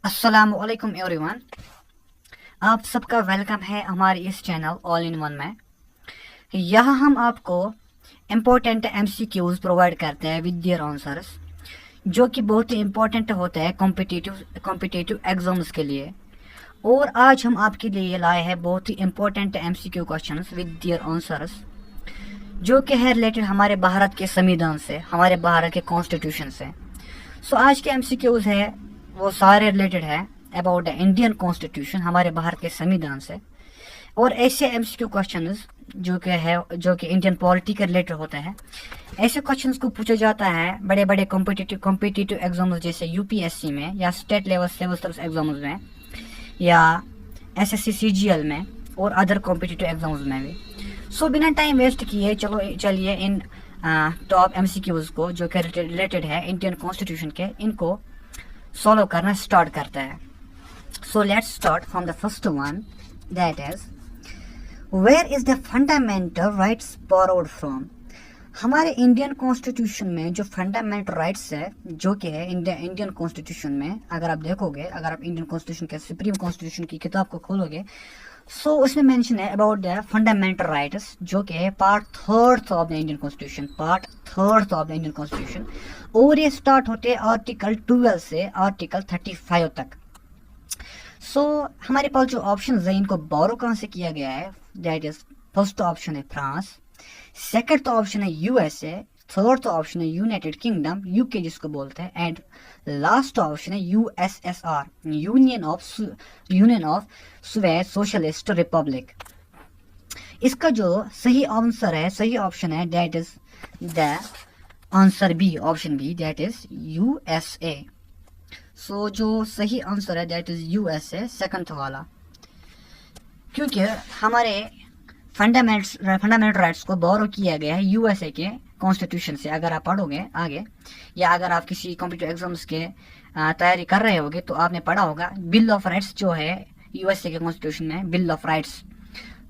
अस्सलामु अलैकुम एवरीवन। आप सबका वेलकम है हमारे इस चैनल ऑल इन वन में। यहाँ हम आपको इम्पोर्टेंट एमसीक्यूज प्रोवाइड करते हैं विद देयर आंसर्स, जो कि बहुत ही इम्पोर्टेंट होते हैं कॉम्पिटिटिव एग्जाम्स के लिए। और आज हम आपके लिए लाए हैं बहुत ही important MCQ questions with their answers, जो कि है रिलेटेड हमारे भारत के संविधान से, हमारे भारत के कॉन्स्टिट्यूशन से। सो आज के एमसीक्यूज है वो सारे रिलेटेड है अबाउट द इंडियन कॉन्स्टिट्यूशन, हमारे भारत के संविधान से। और ऐसे एमसीक्यू क्वेश्चंस जो कि इंडियन पॉलिटी के रिलेटेड होते हैं, ऐसे क्वेश्चंस को पूछा जाता है बड़े बड़े कॉम्पिटिटिव एग्जाम्स जैसे यूपीएससी में, या state level civil service exams में, या एसएससी सीजीएल में, और अदर कॉम्पिटिटिव एग्जाम्स में भी। सो बिना टाइम वेस्ट किए चलिए इन टॉप एमसीक्यूज को जो कि रिलेटेड है इंडियन कॉन्स्टिट्यूशन के, इनको सॉल्व करना स्टार्ट करता है। So let's start from the first one, that is where is the fundamental rights borrowed from. हमारे इंडियन कॉन्स्टिट्यूशन में जो फंडामेंटल राइट्स है, जो कि है इंडियन कॉन्स्टिट्यूशन में, अगर आप देखोगे, अगर आप इंडियन कॉन्स्टिट्यूशन के सुप्रीम कॉन्स्टिट्यूशन की किताब को खोलोगे, सो उसमें मेंशन है अबाउट द फंडामेंटल राइट्स, जो कि है part third of the Indian constitution. और ये स्टार्ट होते हैं आर्टिकल 12 से आर्टिकल 35 तक। सो हमारे पास जो ऑप्शन है, इनको बोरो कहाँ से किया गया है, दैट इज फर्स्ट ऑप्शन है फ्रांस, सेकंड तो ऑप्शन है यूएसए, थर्ड तो ऑप्शन है यूनाइटेड किंगडम, यूके जिसको बोलते हैं, एंड लास्ट ऑप्शन है USSR, union of Soviet socialist republic. इसका जो सही आंसर है, सही ऑप्शन है, that is the answer B, option B, that is USA. So जो सही आंसर है दैट इज यूएसए, सेकंड वाला, क्योंकि हमारे फंडामेंटल राइट्स को बोरो किया गया है यूएसए के कॉन्स्टिट्यूशन से। अगर आप पढ़ोगे आगे, या अगर आप किसी कॉम्पिटिटिव एग्जाम्स के तैयारी कर रहे होगे, तो आपने पढ़ा होगा बिल ऑफ राइट्स जो है यूएसए के कॉन्स्टिट्यूशन में, बिल ऑफ राइट्स,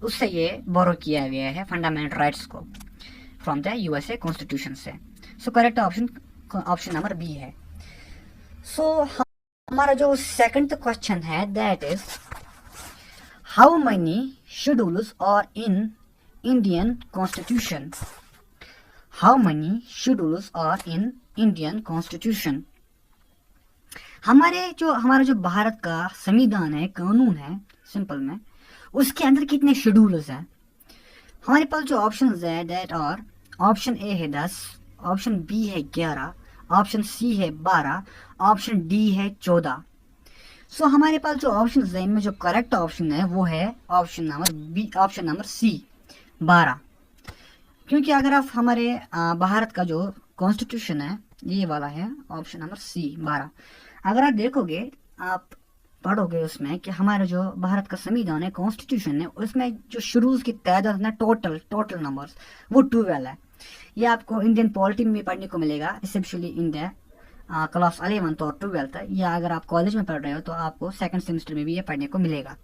उससे ये बोरो किया गया है फंडामेंटल राइट्स को फ्रॉम द यूएसए कॉन्स्टिट्यूशन से। So correct option number B है। सो हमारा जो सेकंड क्वेश्चन है that is how many schedules are in Indian constitution. How many schedules are in Indian constitution. हमारा जो भारत का संविधान है, कानून है सिंपल में, उसके अंदर कितने शेड्यूल्स हैं। हमारे पास जो ऑप्शंस है दैट आर, ऑप्शन ए है 10, ऑप्शन बी है 11, ऑप्शन सी है 12, ऑप्शन डी है 14। सो हमारे पास जो ऑप्शन है, इनमें जो करेक्ट ऑप्शन है वो है option number B, option number C, 12। क्योंकि अगर आप हमारे भारत का जो कॉन्स्टिट्यूशन है, ये वाला है ऑप्शन नंबर सी, 12। अगर आप देखोगे, आप पढ़ोगे उसमें कि हमारा जो भारत का संविधान है, कॉन्स्टिट्यूशन है, उसमें जो शेड्यूल्स की तादाद है, टोटल नंबर्स, वो 12 है। ये आपको इंडियन पॉलिटी में भी पढ़ने को मिलेगा, specially in the class 11th और 12th, या अगर आप कॉलेज में पढ़ रहे हो तो आपको सेकंड सेमेस्टर में भी ये पढ़ने को मिलेगा।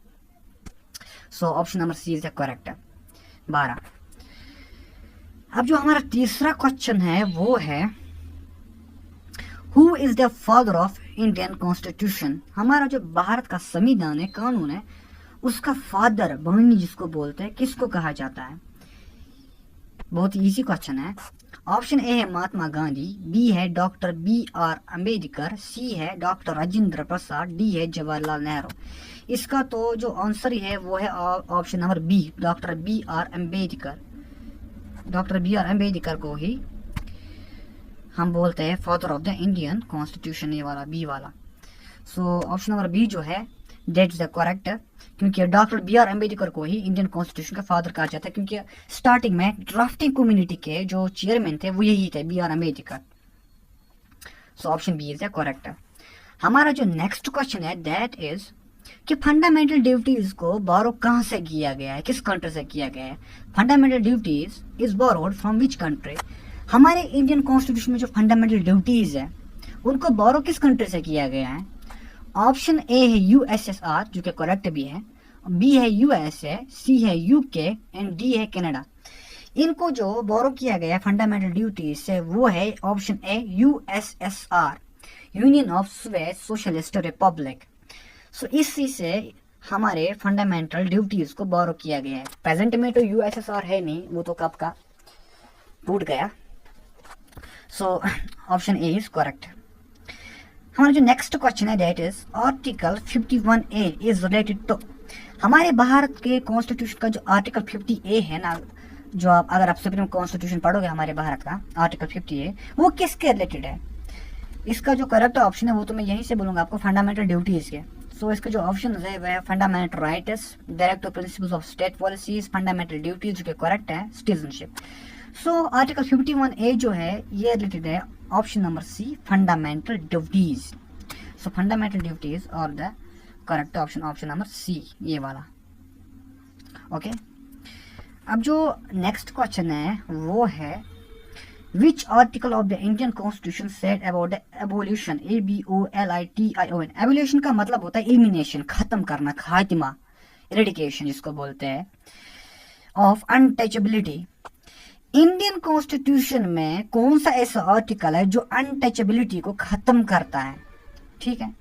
So option number C is correct, 12। अब जो हमारा तीसरा क्वेश्चन है वो है who is the father of Indian constitution. हमारा जो भारत का संविधान है, कानून है, उसका फादर, बानी जिसको बोलते हैं, किसको कहा जाता है। बहुत इजी क्वेश्चन है। ऑप्शन ए है महात्मा गांधी, बी है डॉक्टर बी आर अम्बेडकर, सी है डॉक्टर राजेंद्र प्रसाद, डी है जवाहरलाल नेहरू। इसका तो जो आंसर है वो है option number B, doctor B R Ambedkar. Doctor B R Ambedkar को ही हम बोलते हैं father of the Indian constitution, ये वाला बी वाला। सो ऑप्शन नंबर बी जो है दैट इज द करेक्ट, क्योंकि डॉक्टर बी आर अम्बेडकर को ही इंडियन कॉन्स्टिट्यूशन का फादर कहा जाता है, क्योंकि स्टार्टिंग में ड्राफ्टिंग कम्युनिटी के जो चेयरमैन थे वो यही थे, B R Ambedkar. So option B is the correct. हमारा जो नेक्स्ट क्वेश्चन है दैट इज कि फंडामेंटल ड्यूटीज को बोरो कहाँ से किया गया है, किस कंट्री से किया गया है। Fundamental duties is borrowed from which country. हमारे इंडियन कॉन्स्टिट्यूशन में जो फंडामेंटल ड्यूटीज है, उनको बोरो किस कंट्री से किया गया है। ऑप्शन ए है यूएसएसआर, जो कि करेक्ट भी है, बी है यूएसए, सी है यूके, एंड डी है कनाडा। इनको जो बोरो किया गया है फंडामेंटल ड्यूटीज से, वो है option A USSR, union of Soviet socialist republic. So इसी से हमारे फंडामेंटल ड्यूटीज को बोरो किया गया है। प्रेजेंट में तो यूएसएसआर है नहीं, वो तो कब का टूट गया। So option A is correct. हमारा जो नेक्स्ट क्वेश्चन है that is article 51A is related to, हमारे भारत के कॉन्स्टिट्यूशन का जो आर्टिकल 50A है ना, जो आप अगर आप सुप्रीम कॉन्स्टिट्यूशन पढ़ोगे हमारे भारत का आर्टिकल 50A, वो किसके रिलेटेड है? इसका जो करेक्ट ऑप्शन है वो तो मैं यहीं से बोलूंगा आपको, फंडामेंटल ड्यूटीज के। सो इसके जो ऑप्शन है वह fundamental rights, directive principles of state policies, fundamental duties, जो कि करेक्ट है सिटीजनशिप। सो आर्टिकल 51A जो है ये रिलेटेड है option number C, fundamental duties. So fundamental duties और the correct option option number C, ये वाला। ओके अब जो नेक्स्ट क्वेश्चन है वो है which article of the Indian constitution said about the abolition, ABOLITION। Abolition का मतलब होता है एलिमिनेशन, खत्म करना, खात्मा, इरेडिकेशन जिसको बोलते हैं, ऑफ अनटचेबिलिटी। इंडियन कॉन्स्टिट्यूशन में कौन सा ऐसा आर्टिकल है जो अनटचेबिलिटी को खत्म करता है? ठीक है,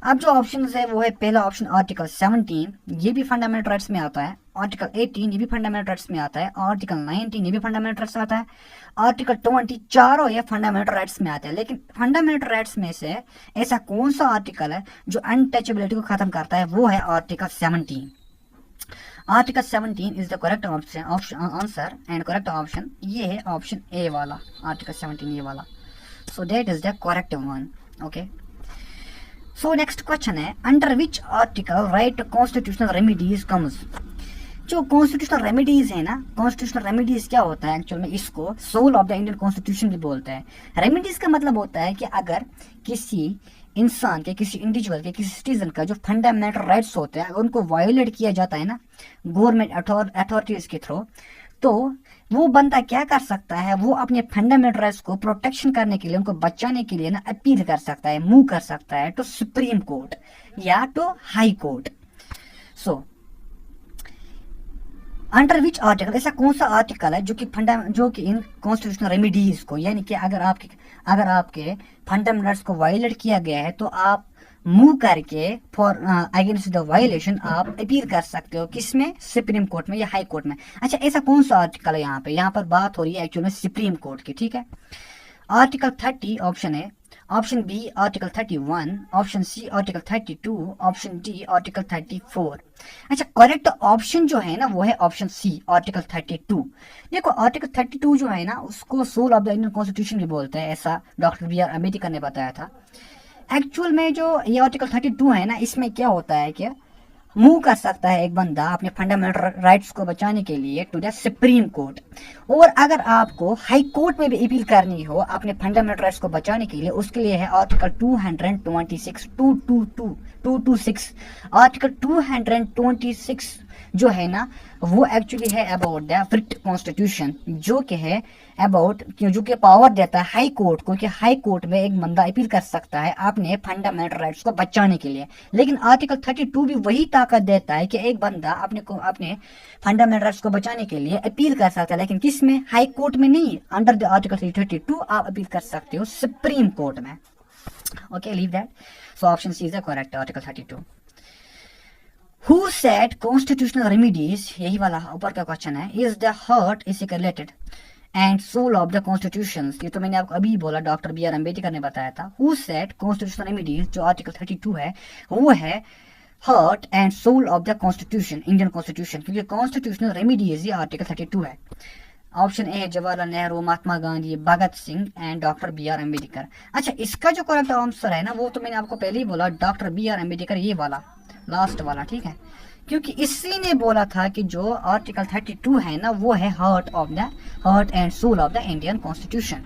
अब जो ऑप्शन है वो है पहला ऑप्शन आर्टिकल 17, ये भी फंडामेंटल राइट्स में आता है। आर्टिकल 18 ये भी फंडामेंटल राइट्स में आता है। आर्टिकल 19 ये भी फंडामेंटल राइट्स आता है। आर्टिकल 20 चारों ये फंडामेंटल राइट्स में आते हैं। लेकिन फंडामेंटल राइट्स में से ऐसा कौन सा आर्टिकल है जो अनटचेबिलिटी को खत्म करता है? वो है article 17। Article 17 is the correct option answer and correct option ये है ऑप्शन ए वाला, आर्टिकल 17 ये वाला। So that is the correct one. Okay so next question है under which article right constitutional remedies comes. जो कॉन्स्टिट्यूशनल रेमिडीज है ना, constitutional remedies क्या होता है एक्चुअल में, इसको soul of the Indian constitution भी बोलते हैं। रेमिडीज का मतलब होता है कि अगर किसी इंसान के, किसी इंडिविजुअल के, किसी सिटीजन का जो फंडामेंटल राइट्स होते हैं अगर उनको वायोलेट किया जाता है ना गवर्नमेंट अथॉरिटीज के थ्रू, तो वो बंदा क्या कर सकता है, वो अपने फंडामेंटल राइट्स को प्रोटेक्शन करने के लिए, उनको बचाने के लिए ना अपील कर सकता है, मूव कर सकता है टू सुप्रीम कोर्ट या to high court. So under which article, ऐसा कौन सा आर्टिकल है जो कि इन कॉन्स्टिट्यूशनल रेमिडीज को, यानी कि अगर आपके फंडामेंटल राइट्स को वायलेट किया गया है तो आप मूव करके फॉर अगेंस्ट द वायलेशन आप अपील कर सकते हो, किसमें? सुप्रीम कोर्ट में या हाई कोर्ट में। अच्छा ऐसा कौन सा आर्टिकल है यहाँ पर बात हो रही है एक्चुअली में सुप्रीम कोर्ट की। ठीक है, आर्टिकल 30 ऑप्शन है, option B article 31, option C article 32, option D article 34। अच्छा करेक्ट ऑप्शन जो है ना वो है ऑप्शन सी आर्टिकल 32। देखो आर्टिकल 32 जो है ना उसको soul of the Indian constitution भी बोलते हैं, ऐसा डॉक्टर BR अम्बेडकर ने बताया था। एक्चुअल में जो ये आर्टिकल 32 है ना, इसमें क्या होता है कि मूव कर सकता है एक बंदा अपने फंडामेंटल राइट्स को बचाने के लिए टू द सुप्रीम कोर्ट, और अगर आपको हाई कोर्ट में भी अपील करनी हो अपने फंडामेंटल राइट्स को बचाने के लिए, उसके लिए है आर्टिकल 226 आर्टिकल 226 जो है ना वो एक्चुअली है अबाउट द ब्रिट कॉन्स्टिट्यूशन, जो कि है अबाउट, जो कि पावर देता है हाई कोर्ट को कि हाई कोर्ट में एक बंदा अपील कर सकता है अपने फंडामेंटल राइट्स को बचाने के लिए। लेकिन आर्टिकल 32 भी वही ताकत देता है कि एक बंदा अपने फंडामेंटल राइट्स को बचाने के लिए अपील कर सकता है, लेकिन किस में? हाई कोर्ट में नहीं। अंडर द आर्टिकल 32 आप अपील कर सकते हो सुप्रीम कोर्ट में। Okay leave that. So option C is the correct, article 32। Who said constitutional remedies, यही वाला ऊपर का क्वेश्चन है, is the heart is related and soul of the constitutions। ये तो मैंने आपको अभी बोला, डॉक्टर BR अम्बेडकर ने बताया था। Who said constitutional remedies जो आर्टिकल 32 है वो है heart and soul of the constitution, Indian constitution, क्योंकि कॉन्स्टिट्यूशनल रेमिडीज ये आर्टिकल 32 है। Option A Jawaharlal Nehru, Mahatma Gandhi, Bhagat Singh and doctor BR Ambedkar. अच्छा इसका जो करेक्ट आंसर है ना वो तो मैंने आपको पहले ही बोला, डॉक्टर BR अम्बेडकर, ये वाला लास्ट वाला। ठीक है, क्योंकि इसी ने बोला था कि जो आर्टिकल 32 है ना वो है heart and soul of the Indian constitution.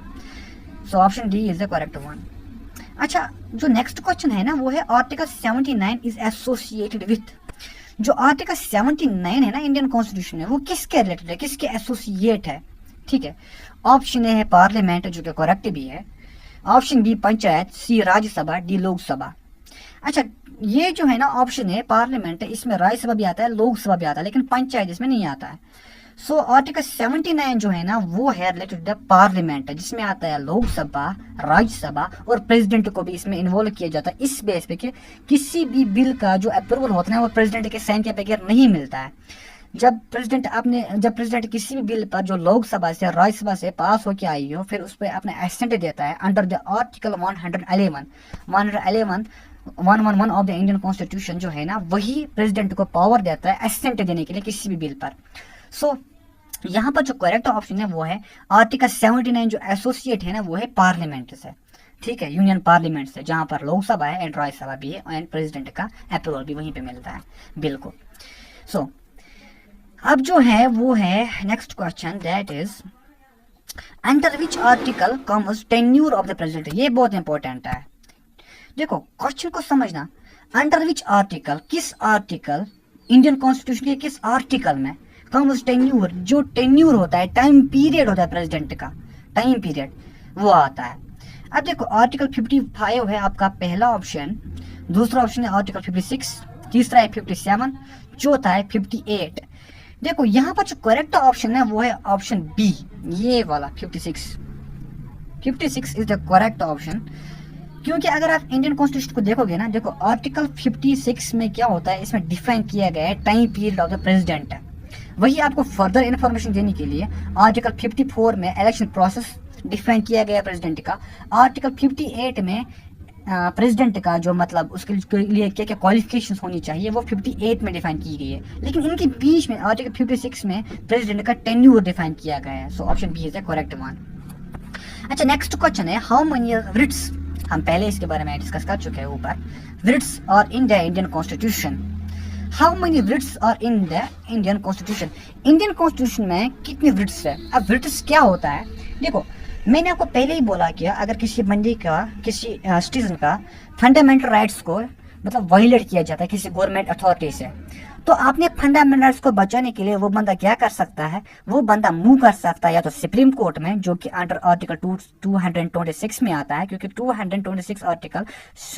So option D is the correct one. अच्छा जो नेक्स्ट क्वेश्चन है ना वो है आर्टिकल 79 इज एसोसिएटेड विथ। जो आर्टिकल 79 है ना इंडियन कॉन्स्टिट्यूशन में वो किसके रिलेटेड है, किसके एसोसिएट है? ठीक है, ऑप्शन ए है पार्लियामेंट जो कि करेक्ट भी है, ऑप्शन बी पंचायत, सी राज्यसभा, डी लोकसभा। अच्छा ये जो है ना ऑप्शन है पार्लियामेंट है, इसमें राज्यसभा भी आता है, लोकसभा भी आता है, लेकिन पंचायत इसमें नहीं आता है। सो आर्टिकल 79 जो है ना वो है रिलेटेड द पार्लियामेंट, जिसमें आता है लोकसभा, राज्यसभा और प्रेसिडेंट को भी इसमें इन्वॉल्व किया जाता है, इस बेस पे कि किसी भी बिल का जो अप्रूवल होता है वो प्रेसिडेंट के साइन के बगैर नहीं मिलता है। जब प्रेसिडेंट किसी भी बिल पर जो लोकसभा से राज्यसभा से पास होकर आई हो, फिर उस पर अपना एसेंट देता है under the article 111 of the Indian constitution जो है ना, वही प्रेसिडेंट को पावर देता है एसेंट देने के लिए किसी भी बिल पर। सो यहाँ पर जो करेक्ट ऑप्शन है वो है आर्टिकल 79 जो एसोसिएट है ना वो है पार्लियामेंट से, ठीक है, यूनियन पार्लियामेंट से, जहां पर लोकसभा है एंड राज्यसभा भी है एंड प्रेसिडेंट का अप्रूवल भी वहीं पे मिलता है बिल को। सो अब जो है वो है next question, that is under which article comes tenure of the president. ये बहुत इंपॉर्टेंट है, देखो क्वेश्चन को समझना, अंडर विच आर्टिकल, किस आर्टिकल इंडियन कॉन्स्टिट्यूशन के किस आर्टिकल में कम्स टेन्यूर, जो टेन्यूर होता है, टाइम पीरियड होता है प्रेसिडेंट का, टाइम पीरियड वो आता है। अब देखो आर्टिकल 55 है आपका पहला ऑप्शन, दूसरा ऑप्शन है आर्टिकल 56, तीसरा है 57, चौथा है 58। देखो यहाँ पर जो करेक्ट ऑप्शन है वो है ऑप्शन बी, ये वाला 56 इज द करेक्ट ऑप्शन। क्योंकि अगर आप इंडियन कॉन्स्टिट्यूशन को देखोगे ना, देखो आर्टिकल 56 में क्या होता है, इसमें डिफाइन किया गया है time period of the president. वही आपको फर्दर इंफॉर्मेशन देने के लिए आर्टिकल 54 में इलेक्शन प्रोसेस डिफाइन किया गया है प्रेसिडेंट का। आर्टिकल 58 में प्रेसिडेंट का जो मतलब उसके लिए क्या क्या क्वालिफिकेशंस होनी चाहिए वो 58 में डिफाइन की गई है, लेकिन इनके बीच में आर्टिकल 56 में प्रेसिडेंट का टेन्यूर डिफाइन किया गया है। So option B is the correct one. अच्छा नेक्स्ट क्वेश्चन है हाउ मेनी रिट्स, हम पहले इसके बारे में डिस्कस कर चुके हैं ऊपर, writs are in the Indian constitution, how many writs are in the Indian constitution, Indian constitution में कितने रिट्स है। अब रिट्स क्या होता है, देखो मैंने आपको पहले ही बोला कि अगर किसी बंदे का, किसी सिटीजन का फंडामेंटल राइट्स को मतलब वायलेट किया जाता है किसी गवर्नमेंट अथॉरिटी से, तो आपने फंडामेंटल राइट्स को बचाने के लिए वो बंदा क्या कर सकता है, वो बंदा मूव कर सकता है या तो सुप्रीम कोर्ट में, जो कि अंडर आर्टिकल 226 में आता है, क्योंकि 226 आर्टिकल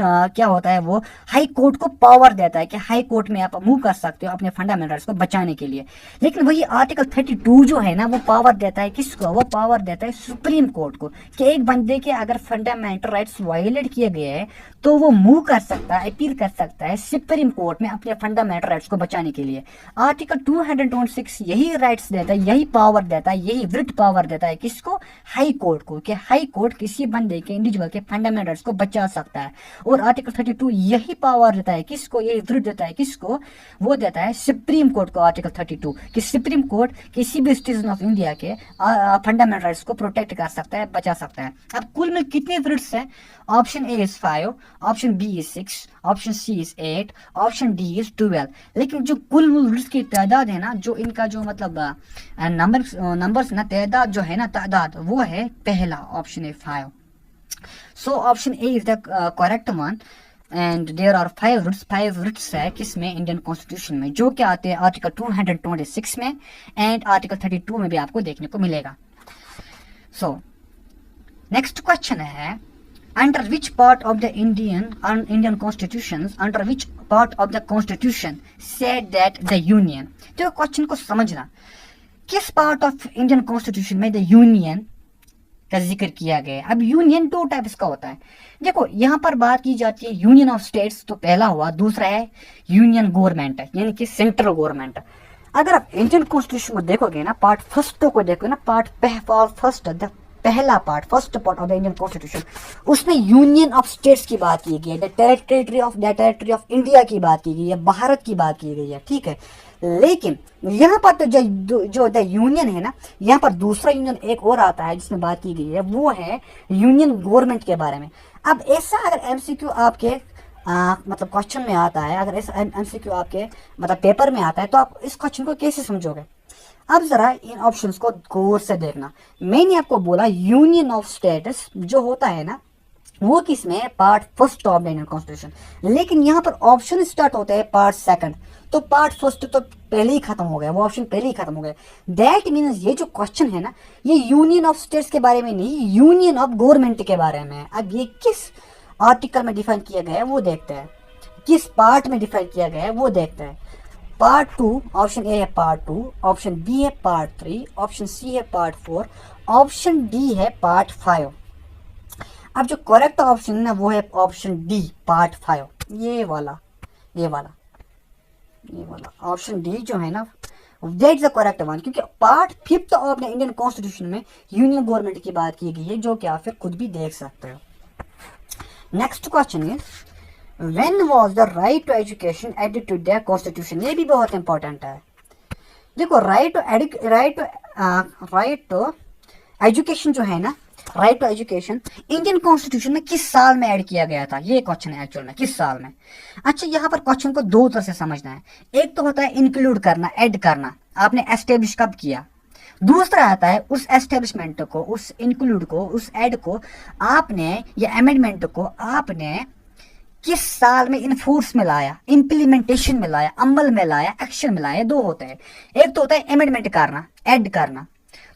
क्या होता है, वो हाई कोर्ट को पावर देता है कि हाई कोर्ट में आप मूव कर सकते हो अपने फंडामेंटल राइट्स को बचाने के लिए। लेकिन वही आर्टिकल 32 जो है ना वो पावर देता है किसको, वो पावर देता है सुप्रीम कोर्ट को, कि एक बंदे के अगर फंडामेंटल राइट्स वायलेट किए गए हैं तो वो मूव कर सकता है, अपील कर सकता है सुप्रीम कोर्ट में अपने फंडामेंटल राइट्स को बचाने के लिए। आर्टिकल 226 यही राइट्स देता है, यही पावर देता है, यही वृत पावर देता है किसको, हाई कोर्ट को, कि हाई कोर्ट किसी बंदे के इंडिविजुअल के फंडामेंटल राइट्स को बचा सकता है। और आर्टिकल 32 यही पावर देता है किसको, यही वृत देता है किसको, वो देता है सुप्रीम कोर्ट को, आर्टिकल 32, कि सुप्रीम कोर्ट किसी भी सिटीजन ऑफ इंडिया के फंडामेंटल राइट्स को प्रोटेक्ट कर सकता है, बचा सकता है। अब कुल में कितने वृत्स हैं, option A is 5, option B is 6, option C is 8, option D is 12। लेकिन जो कुल वृत्स की तादाद है ना, जो इनका जो मतलब नंबर्स ना, तादाद जो है ना, तादाद वो है पहला ऑप्शन है 5। So option A is the correct one and there are 5 writs है किसमें, इंडियन कॉन्स्टिट्यूशन में, जो क्या आते हैं आर्टिकल 226 में एंड आर्टिकल 32 में भी आपको देखने को मिलेगा। सो नेक्स्ट क्वेश्चन है under which part of the Indian constitutions, under which part of the constitution said that the union, तो क्वेश्चन को समझना, किस पार्ट ऑफ इंडियन कॉन्स्टिट्यूशन में द यूनियन का जिक्र किया गया है। अब यूनियन 2 टाइप्स का होता है, देखो यहाँ पर बात की जाती है यूनियन ऑफ स्टेट्स, तो पहला हुआ, दूसरा है यूनियन गवर्नमेंट, यानी कि सेंट्रल गवर्नमेंट। अगर आप इंडियन कॉन्स्टिट्यूशन को देखोगे ना, पार्ट फर्स्ट को देखो ना, पहला part, first part of the Indian constitution, उसमें यूनियन ऑफ स्टेट्स की बात की गई है, द टेरिटरी ऑफ इंडिया की बात की गई है, भारत की बात की गई है, ठीक है। लेकिन यहाँ पर तो जो द यूनियन है ना, यहाँ पर दूसरा यूनियन एक और आता है जिसमें बात की गई है, वो है यूनियन गवर्नमेंट के बारे में। अब ऐसा अगर एमसीक्यू आपके मतलब क्वेश्चन में आता है, अगर ऐसा एमसीक्यू आपके मतलब पेपर में आता है, तो आप इस क्वेश्चन को कैसे समझोगे। अब जरा इन ऑप्शंस को गौर से देखना। मैंने आपको बोला यूनियन ऑफ स्टेट्स जो होता है ना, वो किसमें, part first of the Indian constitution, लेकिन यहाँ पर ऑप्शन स्टार्ट होता है पार्ट सेकंड, तो पार्ट फर्स्ट तो पहले ही खत्म हो गया, वो ऑप्शन पहले ही खत्म हो गया। दैट मीन्स ये जो क्वेश्चन है ना, ये यूनियन ऑफ स्टेट्स के बारे में नहीं, यूनियन ऑफ गवर्नमेंट के बारे में है। अब ये किस आर्टिकल में डिफाइन किया गया है वो देखते हैं, किस पार्ट में डिफाइन किया गया है वो देखते हैं। पार्ट 2, ऑप्शन ए है पार्ट 2, ऑप्शन बी है पार्ट 3, ऑप्शन सी है पार्ट 4, ऑप्शन डी है पार्ट 5। अब जो करेक्ट ऑप्शन है ना वो है ऑप्शन डी पार्ट 5, ये वाला ऑप्शन डी जो है ना that is the correct one, क्योंकि part 5 of the Indian constitution में यूनियन गवर्नमेंट की बात की गई है, जो कि आप फिर खुद भी देख सकते हो। Next question is when was the right to education added to the constitution. ये भी बहुत इंपॉर्टेंट है। देखो राइट टू एजुकेशन जो है ना, right to education Indian constitution में किस साल में ऐड किया गया था, ये क्वेश्चन है एक्चुअल में, किस साल में। अच्छा, यहाँ पर क्वेश्चन को दो तरह से समझना है। एक तो होता है इंक्लूड करना, ऐड करना, आपने एस्टेब्लिश कब किया। दूसरा आता है उस एस्टेब्लिशमेंट को, उस इंक्लूड को, उस ऐड को आपने या अमेंडमेंट को आपने किस साल में इनफोर्स में लाया, इंप्लीमेंटेशन में लाया, अमल में लाया, एक्शन में लाया। दो होते हैं, एक तो होता है अमेंडमेंट करना, ऐड करना,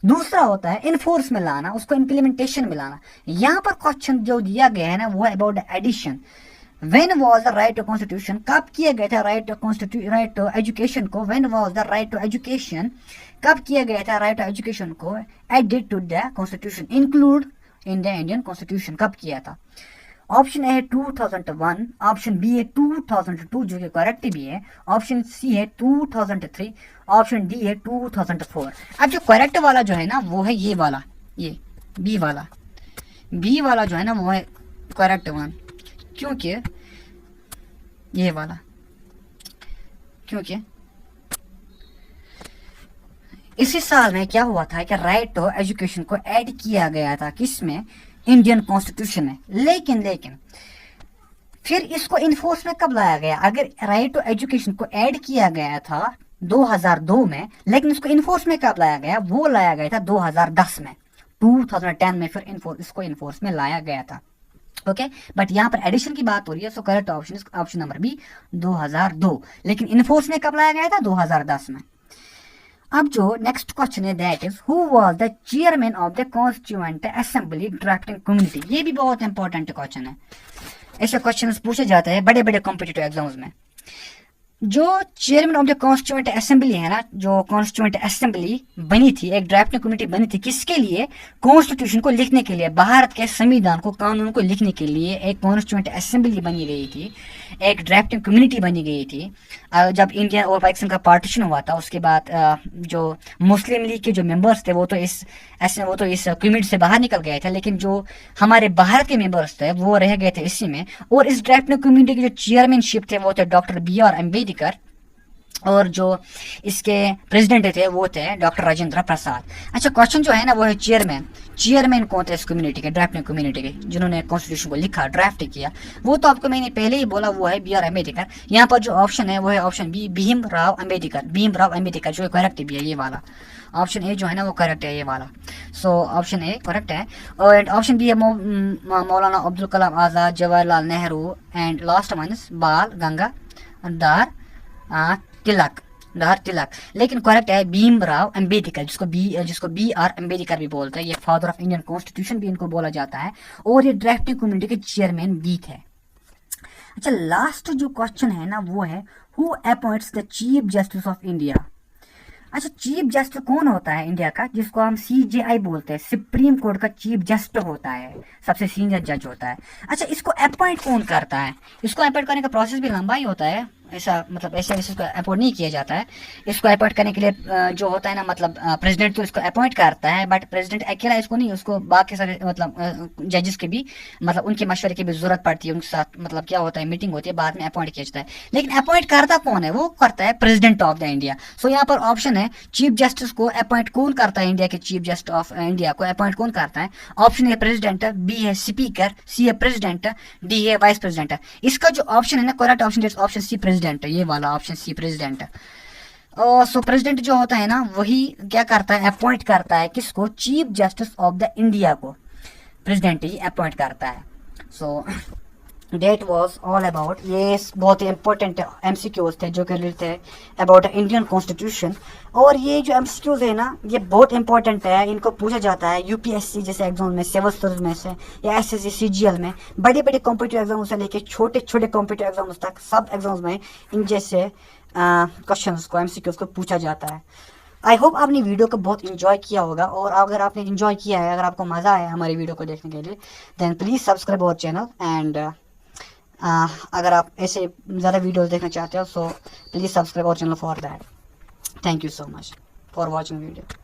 दूसरा होता है इनफोर्स में लाना, उसको इंप्लीमेंटेशन में लाना। यहाँ पर क्वेश्चन जो दिया गया है ना वो है about the addition. When was the right to constitution, कब किया गया था राइट टू एजुकेशन को, when was the right to education, कब किया गया था राइट टू एजुकेशन को added to the constitution, include in the Indian constitution, कब किया था। ऑप्शन ए है 2001, ऑप्शन बी है 2002 जो कि करेक्ट भी है, ऑप्शन सी है 2003, ऑप्शन डी है 2004। अब जो करेक्ट वाला जो है ना वो है ये वाला, ये बी वाला जो है ना वो है करेक्ट वन, क्योंकि ये वाला, क्योंकि इसी साल में क्या हुआ था कि राइट टू एजुकेशन को ऐड किया गया था, किसमें, इंडियन कॉन्स्टिट्यूशन में। लेकिन फिर इसको इन्फोर्स में कब लाया गया। अगर राइट टू एजुकेशन को ऐड किया गया था 2002 में, लेकिन इसको इन्फोर्स में कब लाया गया, वो लाया गया था 2010 में, 2010 में फिर इसको इन्फोर्स में लाया गया था। ओके, बट यहाँ पर एडिशन की बात हो रही है, so correct option is option number B 2002, लेकिन इन्फोर्स में कब लाया गया था 2010 में। अब जो नेक्स्ट क्वेश्चन है that is who was the chairman of the constituent assembly drafting community. ये भी बहुत इंपॉर्टेंट क्वेश्चन है, ऐसे क्वेश्चन पूछे जाते हैं बड़े बड़े कॉम्पिटिटिव एग्जाम्स में। जो chairman of the constituent assembly है ना, जो कॉन्स्टिट्यूएंट असेंबली बनी थी, एक ड्राफ्टिंग कमेटी बनी थी, किसके लिए, कॉन्स्टिट्यूशन को लिखने के लिए, भारत के संविधान को, कानून को लिखने के लिए एक कॉन्स्टिट्यूएंट असेंबली बनी गई थी, एक ड्राफ्टिंग कम्युनिटी बनी गई थी। जब इंडिया और पाकिस्तान का पार्टीशन हुआ था उसके बाद जो मुस्लिम लीग के जो मेंबर्स थे वो तो इस कम्युनिटी से बाहर निकल गए थे, लेकिन जो हमारे भारत के मेंबर्स थे वो रह गए थे इसी में। और इस ड्राफ्टिंग कम्युनिटी के जो चेयरमैनशिप थे वो थे डॉक्टर B.R. अम्बेडकर, और जो इसके प्रेसिडेंट थे वो थे डॉक्टर राजेंद्र प्रसाद। अच्छा, क्वेश्चन जो है ना वो है चेयरमैन कौन थे इस कम्युनिटी के, ड्राफ्टिंग कम्युनिटी के, जिन्होंने कॉन्स्टिट्यूशन को लिखा, ड्राफ्ट किया, वो तो आपको मैंने पहले ही बोला, वो है B.R. अम्बेडकर। यहाँ पर जो ऑप्शन है वो है ऑप्शन बी, भीमराव अम्बेडकर, जो करेक्ट भी है ये वाला। ऑप्शन ए जो है ना वो करेक्ट है, ये वाला। सो ऑप्शन ए करेक्ट है, एंड ऑप्शन बी है Maulana Abdul Kalam Azad, Jawaharlal Nehru, and last one is Bal Gangadhar तिलक। लेकिन करेक्ट है भीमराव अम्बेडकर, जिसको B.R. अम्बेडकर भी बोलते हैं। ये फादर ऑफ इंडियन कॉन्स्टिट्यूशन भी इनको बोला जाता है, और ये ड्राफ्टिंग कम्युनिटी के चेयरमैन भी थे। अच्छा, लास्ट जो क्वेश्चन है ना वो है who appoints the chief justice of India. अच्छा, चीफ जस्टिस कौन होता है इंडिया का, जिसको हम CJI बोलते हैं, सुप्रीम कोर्ट का चीफ जस्टिस होता है, सबसे सीनियर जज होता है। अच्छा, इसको अपॉइंट कौन करता है। इसको अपॉइंट करने का प्रोसेस भी लंबा ही होता है, ऐसा मतलब ऐसे इसको अपॉइंट नहीं किया जाता है। इसको अपॉइंट करने के लिए जो होता है ना, मतलब प्रेसिडेंट तो इसको अपॉइंट करता है, बट प्रेसिडेंट अकेला इसको नहीं, उसको बाकी सारे मतलब जजेस के भी मतलब उनके मशवरे की भी जरूरत पड़ती है, उनके साथ मतलब क्या होता है, मीटिंग होती है, बाद में अपॉइंट किया जाता है। लेकिन अपॉइंट करता कौन है, वो करता है प्रेसिडेंट ऑफ द इंडिया। सो यहाँ पर ऑप्शन है चीफ जस्टिस को अपॉइंट कौन करता है, इंडिया के चीफ जस्टिस ऑफ इंडिया को अपॉइंट कौन करता है। ऑप्शन है प्रेसिडेंट, बी है स्पीकर, सी है प्रेसिडेंट, डी है वाइस प्रेसिडेंट। इसका जो ऑप्शन है ना correct option option C president, ये वाला ऑप्शन सी प्रेसिडेंट। सो प्रेसिडेंट जो होता है ना वही क्या करता है, अपॉइंट करता है किसको, chief justice of the India को प्रेसिडेंट ही अपॉइंट करता है। सो डेट वॉज ऑल अबाउट, ये बहुत ही इंपॉर्टेंट MCQs थे जो कि रिलेटेड थे अबाउट इंडियन कॉन्स्टिट्यूशन। और ये जो MCQs है ना, ये बहुत इंपॉर्टेंट है, इनको पूछा जाता है UPSC जैसे एग्जाम में, सिविल सर्विस में से, या SSC CGL में, बड़े बड़े कॉम्पिटिटिव एग्जाम से लेके छोटे छोटे कॉम्पिटिटिव एग्जाम्स तक, सब एग्जाम्स में इन जैसे क्वेश्चंस को, MCQs को पूछा जाता है। आई होप आपने वीडियो को बहुत इंजॉय किया होगा, और अगर आपने इंजॉय किया है, अगर आपको मज़ा आया हमारी वीडियो को देखने के लिए, then please subscribe our channel. And अगर आप ऐसे ज़्यादा वीडियोस देखना चाहते हो, so please subscribe our channel for that. Thank you so much for watching video.